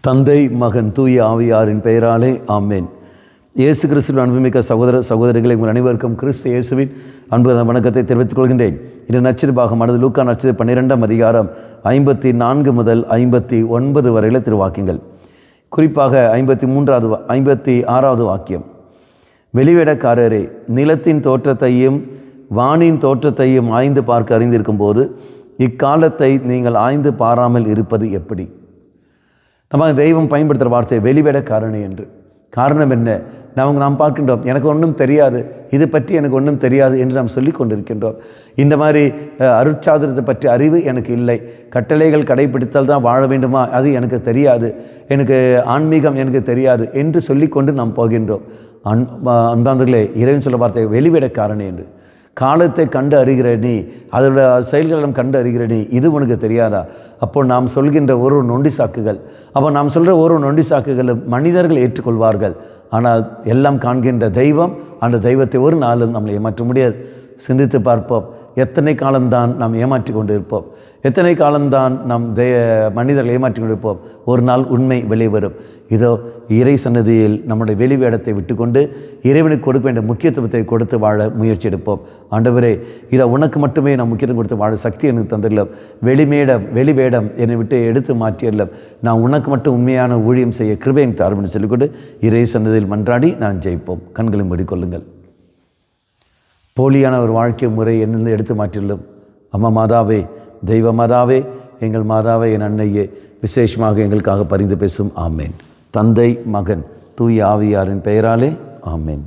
தந்தை மகன் தூய ஆவியாரின் பெயராலே ஆமேன். இயேசு கிறிஸ்துவின் அன்புமிக்க சகோதர சகோதரிகளை உங்கள் அனைவருக்கும் கிறிஸ்து இயேசுவின் அன்பு வணக்கத்தை தெரிவித்துக் கொள்கின்றேன். இது நற்செய்தி பாகமானது லூக்கா நற்செய்தி 12ஆம் அதிகாரம் 54 முதல் 59 வரையில திருவாக்கியங்கள். குறிப்பாக 56வது வாக்கியம். வெளிவேடக்காரரே, நிலத்தின் தோற்றத்தையும் வானின் தோற்றத்தையும் ஆய்ந்து பார்க்க அறிந்திருக்கும் போது இக்காலத்தை நீங்கள் ஆய்ந்து பாராமல் இருப்பது எப்படி? நம்ம தெய்வம் பயன்படுத்துகிற வார்த்தை வெளிவேடக்காரனே என்று. காரணம் என்ன? நாம் பார்க்கின்றோம், எனக்கு ஒன்றும் தெரியாது, இது பற்றி எனக்கு ஒன்றும் தெரியாது என்று நாம் சொல்லி கொண்டிருக்கின்றோம். இந்த மாதிரி அருட்சாதனத்தை பற்றி அறிவு எனக்கு இல்லை, கட்டளைகள் கடைபிடித்தால் தான் வாழ வேண்டுமா, அது எனக்கு தெரியாது, எனக்கு ஆன்மீகம் எனக்கு தெரியாது என்று சொல்லிக்கொண்டு நாம் போகின்றோம். அன்பாந்தர்களே, இறைவன் சொல்ல வார்த்தை வெளிவேடக்காரனே என்று. காலத்தை கண்டு அறிகிற நீ, அதோட செயல்களும் கண்டு அறிகிற நீ, இது உனக்கு தெரியாதா? அப்போ நாம் சொல்கின்ற ஒரு நொண்டி சாக்குகள், அப்போ நாம் சொல்கிற ஒரு நொண்டி சாக்குகளும் மனிதர்கள் ஏற்றுக்கொள்வார்கள். ஆனால் எல்லாம் காண்கின்ற தெய்வம், அந்த தெய்வத்தை ஒரு நாளும் நம்மளை ஏமாற்ற முடியாது. சிந்தித்து பார்ப்போம், எத்தனை காலம்தான் நாம் ஏமாற்றி கொண்டு இருப்போம், எத்தனை காலம்தான் நாம் மனிதர்கள் ஏமாற்றி கொண்டிருப்போம். ஒரு நாள் உண்மை வெளிவரும். இதோ இறை சன்னதியில் நம்முடைய வெளிவேடத்தை விட்டுக்கொண்டு இறைவனுக்கு கொடுக்க வேண்டிய முக்கியத்துவத்தை கொடுத்து வாழ முயற்சி எடுப்போம். ஆண்டவரே, இதை உனக்கு மட்டுமே நான் முக்கியத்துவம் கொடுத்து வாழ சக்தி எனக்கு தந்துடலாம். வெளிவேடம் என்னை விட்டு எடுத்து மாற்றியல்லாம். நான் உனக்கு மட்டும் உண்மையான ஊழியம் செய்ய கிருபை எனக்கு தாரும்னு சொல்லிக்கொண்டு இறை சன்னதியில் மன்றாடி நான் ஜெயிப்போம். கண்களை மூடிக்கொள்ளுங்கள். போலியான ஒரு வாழ்க்கை முறை என்னிருந்து எடுத்து மாற்றியுள்ளோம். அம்மா மாதாவே, தெய்வ மாதாவே, எங்கள் மாதாவே, என் அன்னையே, விசேஷமாக எங்களுக்காக பரிந்து பேசும். ஆமேன். தந்தை மகன் தூய ஆவியாரின் பெயராலே ஆமேன்.